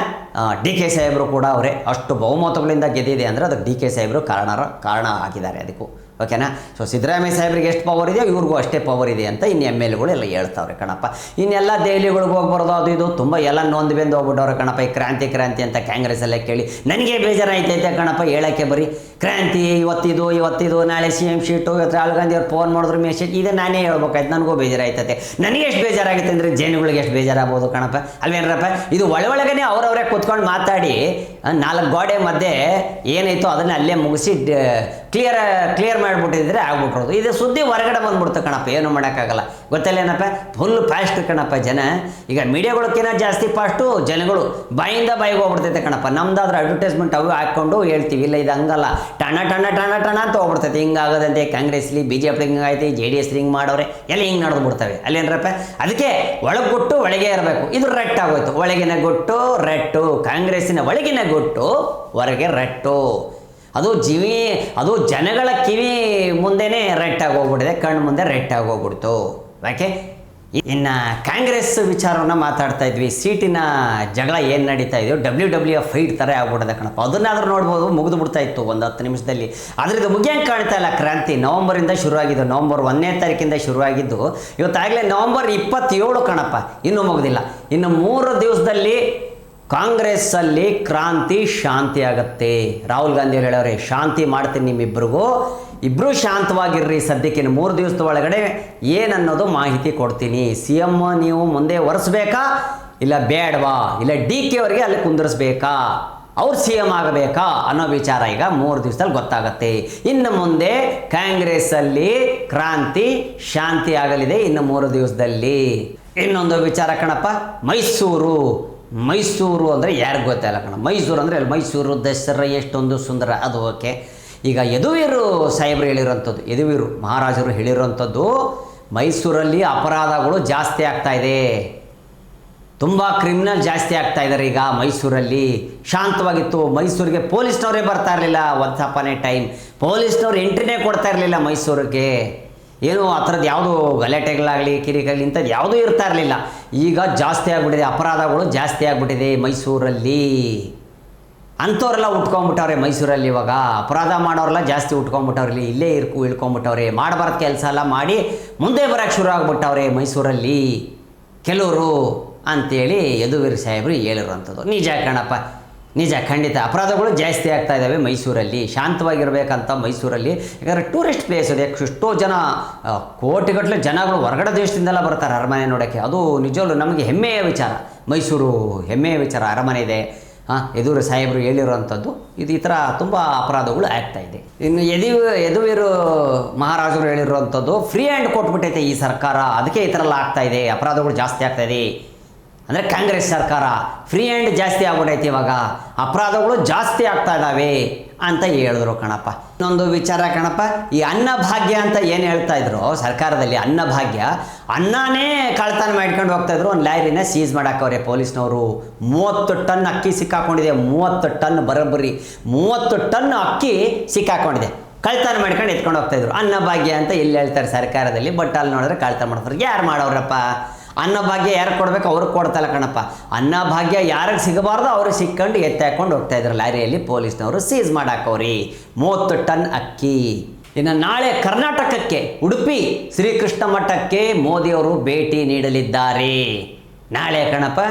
ಡಿ ಕೆ ಸಾಹೇಬರು ಕೂಡ ಅವರೇ. ಅಷ್ಟು ಬಹುಮತಗಳಿಂದ ಗೆದ್ದಿದೆ ಅಂದರೆ ಅದಕ್ಕೆ ಡಿ ಕೆ ಸಾಹೇಬರು ಕಾರಣ ಆಗಿದ್ದಾರೆ ಅದಕ್ಕೂ, ಓಕೆನಾ? ಸೊ ಸಿದ್ದರಾಮಯ್ಯ ಸಾಹೇಬ್ರಿಗೆ ಎಷ್ಟು ಪವರ್ ಇದೆಯೋ ಇವ್ರಿಗೂ ಅಷ್ಟೇ ಪವರ್ ಇದೆ ಅಂತ ಇನ್ನು MLAಗಳು ಎಲ್ಲ ಹೇಳ್ತಾವ್ರೆ ಕಣಪ್ಪ. ಇನ್ನೆಲ್ಲ ದೆಹಲಿಗಳಿಗೆ ಹೋಗಿ ಬರೋದು ಅದು ಇದು ತುಂಬ ಎಲ್ಲ ನೊಂದು ಬೆಂದು ಹೋಗ್ಬಿಟ್ಟವ್ರೆ ಕಣಪ್ಪ. ಈ ಕ್ರಾಂತಿ ಅಂತ ಕಾಂಗ್ರೆಸ್ಸಲ್ಲೇ ಕೇಳಿ ನನಗೆ ಬೇಜಾರಾಯ್ತೈತೆ ಕಣಪ್ಪ. ಹೇಳೋಕ್ಕೆ ಬರೀ ಕ್ರಾಂತಿ ಇವತ್ತಿದು ನಾಳೆ CM ಶೀಟು, ಇವತ್ತು ರಾಹುಲ್ ಗಾಂಧಿ ಅವ್ರು ಫೋನ್ ಮಾಡಿದ್ರು ಮೆಸೇಜ್, ಇದೆ ನಾನೇ ಹೇಳ್ಬೇಕಾಯ್ತು. ನನಗೂ ಬೇಜಾರಾಯ್ತೈತೆ. ನನಗೆ ಎಷ್ಟು ಬೇಜಾರಾಗುತ್ತೆ ಅಂದರೆ ಜನಗಳಿಗೆ ಎಷ್ಟು ಬೇಜಾರಾಗ್ಬೋದು ಕಣಪ್ಪ, ಅಲ್ವೇನ್ರಪ್ಪ? ಇದು ಒಳಗನೆ ಅವರವರೇ ಕೂತ್ಕೊಂಡು ಮಾತಾಡಿ 4 ಗೋಡೆ ಮಧ್ಯೆ ಏನಾಯ್ತು ಅದನ್ನು ಅಲ್ಲೇ ಮುಗಿಸಿ ಕ್ಲಿಯರ್ ಮಾಡಿಬಿಟ್ಟಿದ್ರೆ ಆಗ್ಬಿಟ್ರೋದು. ಇದು ಸುದ್ದಿ ಹೊರಗಡೆ ಬಂದ್ಬಿಡ್ತು ಕಣಪ್ಪ, ಏನು ಮಾಡೋಕ್ಕಾಗಲ್ಲ. ಗೊತ್ತಲ್ಲೇನಪ್ಪ, ಫುಲ್ ಫಾಸ್ಟ್ ಕಣಪ್ಪ ಜನ. ಈಗ ಮೀಡಿಯಾಗಳಕ್ಕಿಂತ ಜಾಸ್ತಿ ಫಾಸ್ಟು ಜನಗಳು, ಬಾಯಿಂದ ಬಾಯಿಗೆ ಹೋಗ್ಬಿಡ್ತೈತೆ ಕಣಪ್ಪ. ನಮ್ದಾದ್ರೆ ಅಡ್ವರ್ಟೈಸ್ಮೆಂಟ್ ಅವು ಹಾಕ್ಕೊಂಡು ಹೇಳ್ತೀವಿ, ಇಲ್ಲ ಇದು ಹಂಗಲ್ಲ, ಟಣ ಅಂತ ಹೋಗ್ಬಿಡ್ತೈತೆ. ಹಿಂಗಾಗೋದಂತೆ ಕಾಂಗ್ರೆಸ್ಲಿ, BJP ಹಿಂಗಾಯ್ತು, JDS ಹಿಂಗೆ ಮಾಡೋರೆ, ಎಲ್ಲ ಹಿಂಗೆ ನಡೆದು ಬಿಡ್ತವೆ ಅಲ್ಲೇನ್ರಪ್ಪ. ಅದಕ್ಕೆ ಒಳಗೆ ಗುಟ್ಟು ಒಳಗೆ ಇರಬೇಕು. ಇದು ರಟ್ಟು ಆಗೋಯ್ತು. ಒಳಗಿನ ಗುಟ್ಟು ರಟ್ಟು, ಕಾಂಗ್ರೆಸ್ಸಿನ ಒಳಗಿನ ಗುಟ್ಟು ಹೊರಗೆ ರಟ್ಟು. ಅದು ಜನಗಳ ಕಿವಿ ಮುಂದೆನೇ ರೆಟ್ಟಾಗಿ ಹೋಗ್ಬಿಟ್ಟಿದೆ, ಕಣ್ಣು ಮುಂದೆ ರೆಟ್ಟಾಗಿ ಹೋಗ್ಬಿಡ್ತು. ಯಾಕೆ ಇನ್ನು ಕಾಂಗ್ರೆಸ್ ವಿಚಾರವನ್ನು ಮಾತಾಡ್ತಾ ಇದ್ವಿ. ಸೀಟಿನ ಜಗಳ ಏನು ನಡೀತಾ ಇದೆಯೋ WWF ಫೈಟ್ ಥರ ಆಗ್ಬಿಟ್ಟಿದೆ ಕಣಪ್ಪ. ಅದನ್ನಾದ್ರೂ ನೋಡ್ಬೋದು, ಮುಗಿದು ಬಿಡ್ತಾ ಇತ್ತು ಒಂದು 10 ನಿಮಿಷದಲ್ಲಿ. ಆದರೆ ಇದು ಮುಗಿಯಂಗೆ ಕಾಣ್ತಾ ಇಲ್ಲ. ಕ್ರಾಂತಿ ನವಂಬರಿಂದ ಶುರುವಾಗಿದ್ದು, ನವಂಬರ್ 1ನೇ ತಾರೀಕಿಂದ ಶುರುವಾಗಿದ್ದು, ಇವತ್ತಾಗಲೇ ನವಂಬರ್ 27 ಕಣಪ್ಪ, ಇನ್ನೂ ಮುಗಿದಿಲ್ಲ. ಇನ್ನು 3 ದಿವಸದಲ್ಲಿ ಕಾಂಗ್ರೆಸ್ಸಲ್ಲಿ ಕ್ರಾಂತಿ ಶಾಂತಿ ಆಗುತ್ತೆ. ರಾಹುಲ್ ಗಾಂಧಿ ಅವರು ಹೇಳೋರೆ, ಶಾಂತಿ ಮಾಡ್ತೀನಿ ನಿಮ್ಮಿಬ್ಬರಿಗೂ, ಇಬ್ಬರು ಶಾಂತವಾಗಿರ್ರಿ ಸದ್ಯಕ್ಕೆ, 3 ದಿವಸದ ಒಳಗಡೆ ಏನನ್ನೋದು ಮಾಹಿತಿ ಕೊಡ್ತೀನಿ. CM ನೀವು ಮುಂದೆ ಒರೆಸ್ಬೇಕಾ ಇಲ್ಲ ಬೇಡವಾ, ಇಲ್ಲ DK ಅವರಿಗೆ ಅಲ್ಲಿ ಕುಂದಿರಿಸ್ಬೇಕಾ, ಅವ್ರು CM ಆಗಬೇಕಾ ಅನ್ನೋ ವಿಚಾರ ಈಗ 3 ದಿವಸದಲ್ಲಿ ಗೊತ್ತಾಗತ್ತೆ. ಇನ್ನು ಮುಂದೆ ಕಾಂಗ್ರೆಸ್ಸಲ್ಲಿ ಕ್ರಾಂತಿ ಶಾಂತಿ ಆಗಲಿದೆ ಇನ್ನು 3 ದಿವಸದಲ್ಲಿ. ಇನ್ನೊಂದು ವಿಚಾರ ಕಣಪ್ಪ, ಮೈಸೂರು ಅಂದರೆ ಯಾರಿಗೂ ಗೊತ್ತಿಲ್ಲ ಕಣ. ಮೈಸೂರು ಅಂದರೆ ಅಲ್ಲಿ ಮೈಸೂರು ದಸರಾ ಎಷ್ಟೊಂದು ಸುಂದರ, ಅದು ಓಕೆ. ಈಗ ಯದುವೀರು ಸಾಹೇಬರು ಹೇಳಿರೋಂಥದ್ದು, ಯದುವೀರು ಮಹಾರಾಜರು ಹೇಳಿರೋಂಥದ್ದು, ಮೈಸೂರಲ್ಲಿ ಅಪರಾಧಗಳು ಜಾಸ್ತಿ ಆಗ್ತಾಯಿದೆ, ತುಂಬ ಕ್ರಿಮಿನಲ್ ಜಾಸ್ತಿ ಆಗ್ತಾ ಇದ್ದಾರೆ ಈಗ ಮೈಸೂರಲ್ಲಿ. ಶಾಂತವಾಗಿತ್ತು, ಮೈಸೂರಿಗೆ ಪೊಲೀಸ್ನವರೇ ಬರ್ತಾ ಇರಲಿಲ್ಲ. ಒನ್ಸ್ ಅಪಾನ್ ಎ ಟೈಮ್ ಪೊಲೀಸ್ನವ್ರು ಎಂಟ್ರಿನೇ ಕೊಡ್ತಾ ಇರಲಿಲ್ಲ ಮೈಸೂರಿಗೆ. ಏನು ಆ ಥರದ್ದು ಯಾವುದು ಗಲಾಟೆಗಳಾಗಲಿ ಕಿರಿಕಾಗಲಿ ಇಂಥದ್ದು ಯಾವುದೂ ಇರ್ತಾ ಇರಲಿಲ್ಲ. ಈಗ ಜಾಸ್ತಿ ಆಗಿಬಿಟ್ಟಿದೆ, ಅಪರಾಧಗಳು ಜಾಸ್ತಿ ಆಗಿಬಿಟ್ಟಿದೆ ಮೈಸೂರಲ್ಲಿ. ಅಂಥವ್ರೆಲ್ಲ ಉಟ್ಕೊಂಡ್ಬಿಟ್ಟವ್ರೆ ಮೈಸೂರಲ್ಲಿ. ಇವಾಗ ಅಪರಾಧ ಮಾಡೋರೆಲ್ಲ ಜಾಸ್ತಿ ಉಟ್ಕೊಂಡ್ಬಿಟ್ಟವ್ರಲ್ಲಿ, ಇಲ್ಲೇ ಇಳ್ಕೊಂಡ್ಬಿಟ್ಟವ್ರೆ. ಮಾಡಬಾರ್ದು ಕೆಲಸ ಎಲ್ಲ ಮಾಡಿ ಮುಂದೆ ಬರೋಕ್ಕೆ ಶುರು ಆಗಿಬಿಟ್ಟವ್ರೆ ಮೈಸೂರಲ್ಲಿ ಕೆಲವರು ಅಂಥೇಳಿ ಯದುವೀರ್ ಸಾಹೇಬರು ಹೇಳಿರುವಂಥದ್ದು. ನಿಜ ಕಣಪ್ಪ, ನಿಜ, ಖಂಡಿತ ಅಪರಾಧಗಳು ಜಾಸ್ತಿ ಆಗ್ತಾ ಇದ್ದಾವೆ ಮೈಸೂರಲ್ಲಿ. ಶಾಂತವಾಗಿರಬೇಕಂತ ಮೈಸೂರಲ್ಲಿ. ಯಾಕಂದರೆ ಟೂರಿಸ್ಟ್ ಪ್ಲೇಸ್ ಇದೆ, ಎಷ್ಟೋ ಜನ, ಕೋಟಿಗಟ್ಟಲೆ ಜನಗಳು ಹೊರಗಡೆ ದೇಶದಿಂದೆಲ್ಲ ಬರ್ತಾರೆ ಅರಮನೆ ನೋಡೋಕ್ಕೆ. ಅದು ನಿಜವಲ್ಲೂ ನಮಗೆ ಹೆಮ್ಮೆಯ ವಿಚಾರ, ಮೈಸೂರು ಹೆಮ್ಮೆಯ ವಿಚಾರ, ಅರಮನೆ ಇದೆ. ಯದುವೀರ್ ಸಾಹೇಬರು ಹೇಳಿರುವಂಥದ್ದು ಇದು. ಈ ಥರ ತುಂಬ ಅಪರಾಧಗಳು ಆಗ್ತಾಯಿದೆ. ಇನ್ನು ಯದುವೀರು ಮಹಾರಾಜರು ಹೇಳಿರುವಂಥದ್ದು, ಫ್ರೀ ಹ್ಯಾಂಡ್ ಕೊಟ್ಬಿಟ್ಟೈತೆ ಈ ಸರ್ಕಾರ, ಅದಕ್ಕೆ ಈ ಥರ ಎಲ್ಲ ಆಗ್ತಾಯಿದೆ, ಅಪರಾಧಗಳು ಜಾಸ್ತಿ ಆಗ್ತಾಯಿದೆ. ಅಂದರೆ ಕಾಂಗ್ರೆಸ್ ಸರ್ಕಾರ ಫ್ರೀ ಹ್ಯಾಂಡ್ ಜಾಸ್ತಿ ಆಗ್ಬಿಟ್ಟೈತೆ, ಇವಾಗ ಅಪರಾಧಗಳು ಜಾಸ್ತಿ ಆಗ್ತಾ ಇದ್ದಾವೆ ಅಂತ ಹೇಳಿದ್ರು ಕಣಪ್ಪ. ಇನ್ನೊಂದು ವಿಚಾರ ಕಣಪ್ಪ, ಈ ಅನ್ನಭಾಗ್ಯ ಅಂತ ಏನು ಹೇಳ್ತಾ ಇದ್ರು ಸರ್ಕಾರದಲ್ಲಿ, ಅನ್ನಭಾಗ್ಯ, ಅನ್ನನೇ ಕಳ್ತನ ಮಾಡ್ಕೊಂಡು ಹೋಗ್ತಾಯಿದ್ರು. ಒಂದು ಲಾರಿನ ಸೀಸ್ ಮಾಡಾಕವ್ರೆ ಪೊಲೀಸ್ನವರು. 30 ಟನ್ ಅಕ್ಕಿ ಸಿಕ್ಕಾಕೊಂಡಿದೆ, 30 ಟನ್, ಬರೋಬ್ಬರಿ 30 ಟನ್ ಅಕ್ಕಿ ಸಿಕ್ಕಾಕೊಂಡಿದೆ. ಕಳ್ತನ ಮಾಡ್ಕೊಂಡು ಎತ್ಕೊಂಡು ಹೋಗ್ತಾಯಿದ್ರು. ಅನ್ನಭಾಗ್ಯ ಅಂತ ಎಲ್ಲಿ ಹೇಳ್ತಾರೆ ಸರ್ಕಾರದಲ್ಲಿ, ಬಟ್ ಅಲ್ಲಿ ನೋಡಿದ್ರೆ ಕಳ್ತನ ಮಾಡ್ತಾರೆ. ಯಾರು ಮಾಡೋರಪ್ಪ? ಅನ್ನಭಾಗ್ಯ ಯಾರು ಕೊಡಬೇಕು, ಅವ್ರಿಗೆ ಕೊಡ್ತಲ್ಲ ಕಣಪ್ಪ. ಅನ್ನಭಾಗ್ಯ ಯಾರಿಗೆ ಸಿಗಬಾರ್ದು ಅವ್ರಿಗೆ ಸಿಕ್ಕೊಂಡು ಎತ್ತಾಕೊಂಡು ಹೋಗ್ತಾಯಿದ್ರು ಲಾರಿಯಲ್ಲಿ. ಪೊಲೀಸ್ನವರು ಸೀಸ್ ಮಾಡಾಕವ್ರಿ 30 ಟನ್ ಅಕ್ಕಿ. ಇನ್ನು ನಾಳೆ ಕರ್ನಾಟಕಕ್ಕೆ ಉಡುಪಿ ಶ್ರೀಕೃಷ್ಣ ಮಠಕ್ಕೆ ಮೋದಿಯವರು ಭೇಟಿ ನೀಡಲಿದ್ದಾರೆ. ನಾಳೆ ಕಣಪ್ಪ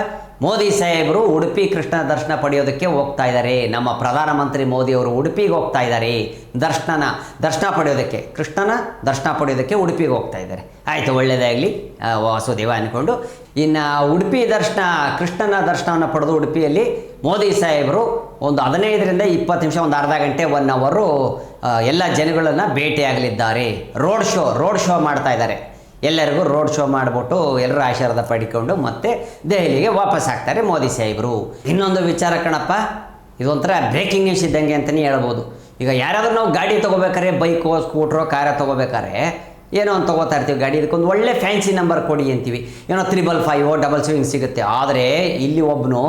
ಮೋದಿ ಸಾಹೇಬರು ಉಡುಪಿ ಕೃಷ್ಣ ದರ್ಶನ ಪಡೆಯೋದಕ್ಕೆ ಹೋಗ್ತಾ ಇದ್ದಾರೆ. ನಮ್ಮ ಪ್ರಧಾನಮಂತ್ರಿ ಮೋದಿಯವರು ಉಡುಪಿಗೆ ಹೋಗ್ತಾ ಇದ್ದಾರೆ ದರ್ಶನ ಪಡೆಯೋದಕ್ಕೆ, ಕೃಷ್ಣನ ದರ್ಶನ ಪಡೆಯೋದಕ್ಕೆ ಉಡುಪಿಗೆ ಹೋಗ್ತಾ ಇದ್ದಾರೆ. ಆಯಿತು, ಒಳ್ಳೆಯದಾಗಲಿ ವಾಸುದೇವ ಅಂದ್ಕೊಂಡು. ಇನ್ನು ಉಡುಪಿ ಕೃಷ್ಣನ ದರ್ಶನವನ್ನು ಪಡೆದು ಉಡುಪಿಯಲ್ಲಿ ಮೋದಿ ಸಾಹೇಬರು ಒಂದು 15ರಿಂದ 20 ನಿಮಿಷ, ಒಂದು ಅರ್ಧ ಗಂಟೆ, 1 ಅವರು ಎಲ್ಲ ಜನಗಳನ್ನು ಭೇಟಿಯಾಗಲಿದ್ದಾರೆ. ರೋಡ್ ಶೋ ಮಾಡ್ತಾ ಇದ್ದಾರೆ. ಎಲ್ಲರಿಗೂ ರೋಡ್ ಶೋ ಮಾಡಿಬಿಟ್ಟು ಎಲ್ಲರೂ ಆಶೀರ್ವಾದ ಪಡ್ಕೊಂಡು ಮತ್ತೆ ದೆಹಲಿಗೆ ವಾಪಸ್ ಆಗ್ತಾರೆ ಮೋದಿ ಸಾಹೇಬರು. ಇನ್ನೊಂದು ವಿಚಾರ ಕಣಪ್ಪ, ಇದೊಂಥರ ಬ್ರೇಕಿಂಗ್ ನ್ಯೂಸ್ ಇದ್ದಂಗೆ ಅಂತಲೇ ಹೇಳ್ಬೋದು. ಈಗ ಯಾರಾದರೂ ನಾವು ಗಾಡಿ ತೊಗೋಬೇಕಾರೆ, ಬೈಕೋ ಸ್ಕೂಟ್ರೋ ಕಾರೋ ತೊಗೋಬೇಕಾರೆ ಏನೋ ಒಂದು ತೊಗೋತಾ ಇರ್ತೀವಿ ಗಾಡಿ, ಇದಕ್ಕೊಂದು ಒಳ್ಳೆ ಫ್ಯಾನ್ಸಿ ನಂಬರ್ ಕೊಡಿ ಅಂತೀವಿ, ಏನೋ 555 ಹಿಂಗೆ ಸಿಗುತ್ತೆ. ಆದರೆ ಇಲ್ಲಿ ಒಬ್ಬನು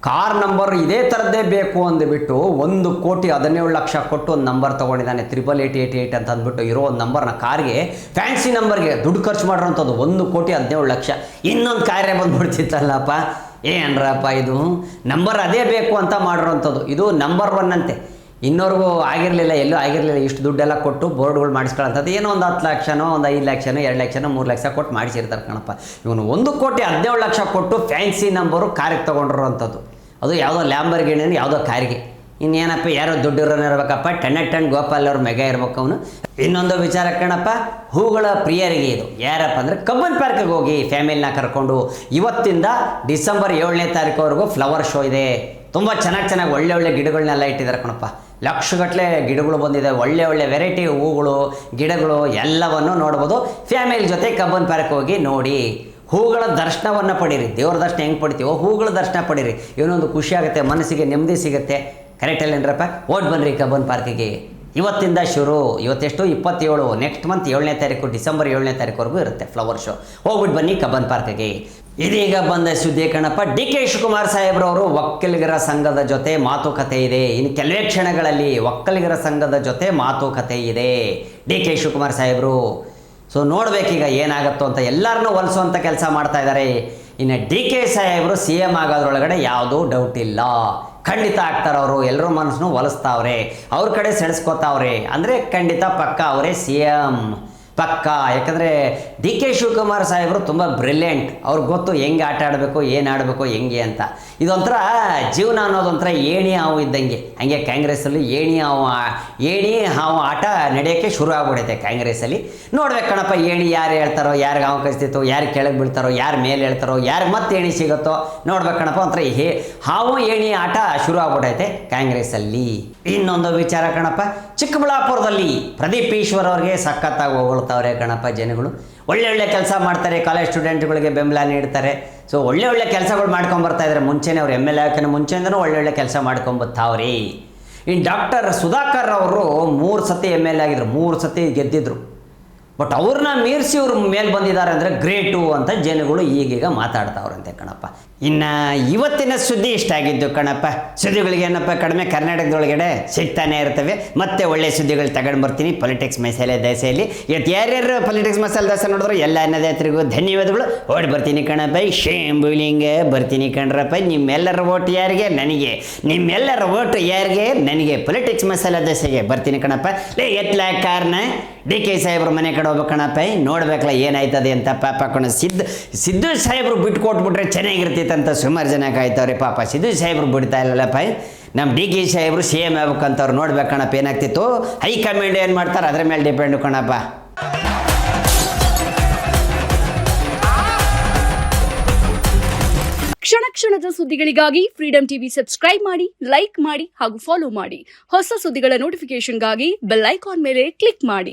ಕಾರ್ ನಂಬರ್ ಇದೇ ಥರದ್ದೇ ಬೇಕು ಅಂದುಬಿಟ್ಟು 1,17,00,000 ಕೊಟ್ಟು ಒಂದು ನಂಬರ್ ತೊಗೊಂಡಿದ್ದಾನೆ, 8888 ಅಂತ ಅಂದ್ಬಿಟ್ಟು ಇರೋ ಒಂದು ನಂಬರ್ನ ಕಾರ್ಗೆ, ಫ್ಯಾನ್ಸಿ ನಂಬರ್ಗೆ ದುಡ್ಡು ಖರ್ಚು ಮಾಡಿರೋಂಥದ್ದು 1,17,00,000. ಇನ್ನೊಂದು ಕಾರ್ಯ ಬಂದ್ಬಿಡ್ತಿತ್ತಲ್ಲಪ್ಪ, ಏನ್ರಪ್ಪ ಇದು ನಂಬರ್ ಅದೇ ಬೇಕು ಅಂತ ಮಾಡಿರೋಂಥದ್ದು. ಇದು ನಂಬರ್ 1 ಅಂತೆ, ಇನ್ನೋರ್ಗೂ ಆಗಿರಲಿಲ್ಲ, ಎಲ್ಲೂ ಆಗಿರಲಿಲ್ಲ, ಇಷ್ಟು ದುಡ್ಡೆಲ್ಲ ಕೊಟ್ಟು ಬೋರ್ಡ್ಗಳು ಮಾಡಿಸ್ಕೊಳ್ಳೋಂಥದ್ದು, ಏನೋ ಒಂದು 10 ಲಕ್ಷನೋ ಒಂದು 5 ಲಕ್ಷನೋ 2 ಲಕ್ಷನೋ 3 ಲಕ್ಷ ಕೊಟ್ಟು ಮಾಡಿಸಿರ್ತಾರೆ ಕಣಪ್ಪ. ಇವನು 1,17,00,000 ಕೊಟ್ಟು ಫ್ಯಾನ್ಸಿ ನಂಬರು ಕಾರಿಗೆ ತೊಗೊಂಡಿರೋವಂಥದ್ದು, ಅದು ಯಾವುದೋ ಲ್ಯಾಂಬರ್ಗಿಣಿನ ಯಾವುದೋ ಕಾರಿಗೆ. ಇನ್ನೇನಪ್ಪ ಯಾರೋ ದುಡ್ಡಿರೋನು ಇರಬೇಕಪ್ಪ, ಟನ್ ಗೋಪಾಲ್ ಅವ್ರ ಮೆಗ ಇರ್ಬೇಕು ಅವನು. ಇನ್ನೊಂದು ವಿಚಾರ ಕಣಪ್ಪ, ಹೂಗಳ ಪ್ರಿಯರಿಗೆ ಇದು ಯಾರಪ್ಪ ಅಂದರೆ ಕಬ್ಬನ್ ಪಾರ್ಕಿಗೆ ಹೋಗಿ ಫ್ಯಾಮಿಲಿನ ಕರ್ಕೊಂಡು, ಇವತ್ತಿಂದ ಡಿಸೆಂಬರ್ 7ನೇ ತಾರೀಕುವರೆಗೂ ಫ್ಲವರ್ ಶೋ ಇದೆ. ತುಂಬ ಚೆನ್ನಾಗಿ ಒಳ್ಳೆ ಗಿಡಗಳನ್ನೆಲ್ಲ ಇಟ್ಟಿದ್ದಾರೆ ಕಣಪ್ಪ, ಲಕ್ಷಗಟ್ಟಲೆ ಗಿಡಗಳು ಬಂದಿದೆ, ಒಳ್ಳೆ ವೆರೈಟಿ ಹೂಗಳು ಗಿಡಗಳು ಎಲ್ಲವನ್ನು ನೋಡ್ಬೋದು. ಫ್ಯಾಮಿಲಿ ಜೊತೆ ಕಬ್ಬನ್ ಪಾರ್ಕ್ ಹೋಗಿ ನೋಡಿ, ಹೂಗಳ ದರ್ಶನವನ್ನು ಪಡೀರಿ. ದೇವ್ರ ದರ್ಶನ ಹೆಂಗೆ ಪಡಿತೀವೋ ಹೂಗಳ ದರ್ಶನ ಪಡೀರಿ, ಏನೊಂದು ಖುಷಿ ಆಗುತ್ತೆ, ಮನಸ್ಸಿಗೆ ನೆಮ್ಮದಿ ಸಿಗುತ್ತೆ. ಕರೆಕ್ಟಲ್ಲೇನ್ರಪ್ಪ? ಓಡ್ ಬನ್ನಿರಿ ಕಬ್ಬನ್ ಪಾರ್ಕಿಗೆ. ಇವತ್ತಿಂದ ಶುರು, ಇವತ್ತೆಷ್ಟು 27, ನೆಕ್ಸ್ಟ್ ಮಂತ್ 7ನೇ ತಾರೀಕು, ಡಿಸೆಂಬರ್ 7ನೇ ತಾರೀಕುವರೆಗೂ ಇರುತ್ತೆ ಫ್ಲವರ್ ಶೋ. ಹೋಗ್ಬಿಟ್ಟು ಬನ್ನಿ ಕಬ್ಬನ್ ಪಾರ್ಕಿಗೆ. ಇದೀಗ ಬಂದ ಸುದ್ದಿ ಕಣಪ್ಪ, DK ಶಿವಕುಮಾರ್ ಸಾಹೇಬ್ರವರು ಒಕ್ಕಲಿಗರ ಸಂಘದ ಜೊತೆ ಮಾತುಕತೆ ಇದೆ. ಇನ್ನು ಕೆಲವೇ ಕ್ಷಣಗಳಲ್ಲಿ ಒಕ್ಕಲಿಗರ ಸಂಘದ ಜೊತೆ ಮಾತುಕತೆ ಇದೆ DK ಶಿವಕುಮಾರ್ ಸಾಹೇಬರು. ಸೊ ನೋಡಬೇಕೀಗ ಏನಾಗುತ್ತೋ ಅಂತ, ಎಲ್ಲರನ್ನೂ ಹೊಲಿಸುವಂಥ ಕೆಲಸ ಮಾಡ್ತಾ ಇದ್ದಾರೆ. ಇನ್ನು DK ಸಾಹೇಬರು CM ಆಗೋದ್ರೊಳಗಡೆ ಯಾವುದೂ ಡೌಟ್ ಇಲ್ಲ, ಖಂಡಿತ ಆಗ್ತಾರೆ ಅವರು. ಎಲ್ಲರೂ ಮನಸ್ಸನ್ನು ಹೊಲಿಸ್ತಾವ್ರೆ, ಅವ್ರ ಕಡೆ ಸೆಳೆಸ್ಕೊತಾವ್ರೆ ಅಂದರೆ ಖಂಡಿತ ಪಕ್ಕ ಅವರೇ CM ಪಕ್ಕ. ಯಾಕಂದರೆ DK ಶಿವಕುಮಾರ್ ಸಾಹೇಬರು ತುಂಬ ಬ್ರಿಲಿಯಂಟ್, ಅವ್ರಿಗೆ ಗೊತ್ತು ಹೆಂಗೆ ಆಟ ಆಡಬೇಕು, ಏನು ಆಡಬೇಕು, ಹೆಂಗೆ ಅಂತ. ಇದೊಂಥರ ಜೀವನ ಅನ್ನೋದೊಂಥರ ಏಣಿ ಹಾವು ಇದ್ದಂಗೆ. ಹಂಗೆ ಕಾಂಗ್ರೆಸ್ಸಲ್ಲಿ ಏಣಿ ಹಾವು ಆಟ ನಡೆಯೋಕ್ಕೆ ಶುರು ಆಗ್ಬಿಡೈತೆ ಕಾಂಗ್ರೆಸ್ಸಲ್ಲಿ. ನೋಡ್ಬೇಕು ಕಣಪ್ಪ, ಏಣಿ ಯಾರು ಹೇಳ್ತಾರೋ, ಯಾರಿಗೆ ಹಾವು ಕಚ್ತಿತ್ತೋ, ಯಾರು ಕೆಳಗೆ ಬೀಳ್ತಾರೋ, ಯಾರು ಮೇಲೆ ಹೇಳ್ತಾರೋ, ಯಾರಿಗೆ ಮತ್ತೆ ಏಣಿ ಸಿಗುತ್ತೋ ನೋಡ್ಬೇಕು ಕಣಪ್ಪ. ಒಂಥರ ಹಾವು ಏಣಿ ಆಟ ಶುರು ಆಗ್ಬಿಟ್ಟೈತೆ ಕಾಂಗ್ರೆಸ್ಸಲ್ಲಿ. ಇನ್ನೊಂದು ವಿಚಾರ ಕಣಪ್ಪ, ಚಿಕ್ಕಬಳ್ಳಾಪುರದಲ್ಲಿ ಪ್ರದೀಪ್ ಈಶ್ವರ್ ಅವ್ರಿಗೆ ಸಖತ್ತಾಗಿ ಹೊಗಳ್ತಾವ್ರೆ ಕಣಪ್ಪ ಜನಗಳು. ಒಳ್ಳೆ ಕೆಲಸ ಮಾಡ್ತಾರೆ, ಕಾಲೇಜ್ ಸ್ಟೂಡೆಂಟ್ಗಳಿಗೆ ಬೆಂಬಲ ನೀಡ್ತಾರೆ. ಸೊ ಒಳ್ಳೆ ಕೆಲಸಗಳು ಮಾಡ್ಕೊಂಬರ್ತಾ ಇದ್ದಾರೆ. ಮುಂಚೆನೇ ಅವ್ರು MLA ಹಾಕೋಣ ಮುಂಚೆಯಿಂದನೂ ಒಳ್ಳೆ ಕೆಲಸ ಮಾಡ್ಕೊಂಬತ್ತಾವ್ರಿ. ಇನ್ನು ಡಾಕ್ಟರ್ ಸುಧಾಕರ್ ಅವರು 3 ಸತಿ MLA ಆಗಿದ್ರು, 3 ಸತಿ ಗೆದ್ದಿದ್ರು. ಬಟ್ ಅವ್ರನ್ನ ಮೀರಿಸಿ ಇವ್ರ ಮೇಲೆ ಬಂದಿದ್ದಾರೆ ಅಂದರೆ ಗ್ರೇಟು ಅಂತ ಜನಗಳು ಈಗೀಗ ಮಾತಾಡ್ತಾವ್ರಂತೆ ಕಣಪ್ಪ. ಇನ್ನು ಇವತ್ತಿನ ಸುದ್ದಿ ಇಷ್ಟ ಆಗಿದ್ದು ಕಣಪ್ಪ. ಸುದ್ದಿಗಳಿಗೆ ಏನಪ್ಪ ಕಡಿಮೆ ಕರ್ನಾಟಕದೊಳಗಡೆ ಸಿಗ್ತಾನೆ ಇರ್ತವೆ. ಮತ್ತೆ ಒಳ್ಳೆ ಸುದ್ದಿಗಳು ತಗೊಂಡು ಬರ್ತೀನಿ ಪೊಲಿಟಿಕ್ಸ್ ಮಸಾಲೆ ದೋಸೆಯಲ್ಲಿ. ಇವತ್ತು ಯಾರ್ಯಾರು ಪೊಲಿಟಿಕ್ಸ್ ಮಸಾಲೆ ದೋಸೆ ನೋಡಿದ್ರು ಎಲ್ಲ ಅನ್ನದಾತರಿಗೂ ಧನ್ಯವಾದಗಳು. ಓಡಿ ಬರ್ತೀನಿ ಕಣಪ್ಪ, ಶೇಂಬುಲಿಂಗೆ ಬರ್ತೀನಿ ಕಣ್ರಪ್ಪ. ನಿಮ್ಮೆಲ್ಲರ ಓಟ್ ಯಾರಿಗೆ? ನನಗೆ. ನಿಮ್ಮೆಲ್ಲರ ಓಟು ಯಾರಿಗೆ? ನನಗೆ. ಪೊಲಿಟಿಕ್ಸ್ ಮಸಾಲೆ ದೋಸೆಗೆ ಬರ್ತೀನಿ ಕಣಪ್ಪ. ಎಟ್ಲ ಕಾರಣ DK ಸಾಹೇಬ್ರ ಮನೆ ಕಡೆ ಹೋಗ್ಬೇಕು ಕಣಪ್ಪ, ನೋಡ್ಬೇಕಲ್ಲ ಏನಾಯ್ತದೆ ಅಂತ. ಪಾಪ ಸಿದ್ದು ಸಾಹೇಬ್ರು ಬಿಟ್ಟು ಕೊಟ್ಬಿಟ್ರೆ ಚೆನ್ನಾಗಿರ್ತಿತ್ತಂತ ಸುಮಾರು ಜನ ಕಾಯ್ತವ್ರೆ. ಪಾಪ ಸಿದ್ದು ಸಾಹೇಬ್ರು ಬಿಡ್ತಾ ಇಲ್ಲಲ್ಲಪ್ಪ. ನಮ್ಮ DK ಸಾಹೇಬ್ರು CM ಆಗ್ಬೇಕಂತವ್ರು. ನೋಡ್ಬೇಕು ಕಣಪ್ಪ ಏನಾಗ್ತಿತ್ತು. ಹೈಕಮಾಂಡ್ ಏನು ಮಾಡ್ತಾರೆ ಅದ್ರ ಮೇಲೆ ಡಿಪೆಂಡು ಕಣಪ್ಪ. ಕ್ಷಣದ ಸುದ್ದಿಗಳಿಗಾಗಿ ಫ್ರೀಡಂ ಟಿವಿ ಸಬ್ಸ್ಕ್ರೈಬ್ ಮಾಡಿ, ಲೈಕ್ ಮಾಡಿ ಹಾಗೂ ಫಾಲೋ ಮಾಡಿ. ಹೊಸ ಸುದ್ದಿಗಳ ನೋಟಿಫಿಕೇಶನ್ಗಾಗಿ ಬೆಲ್ ಐಕಾನ್ ಮೇಲೆ ಕ್ಲಿಕ್ ಮಾಡಿ.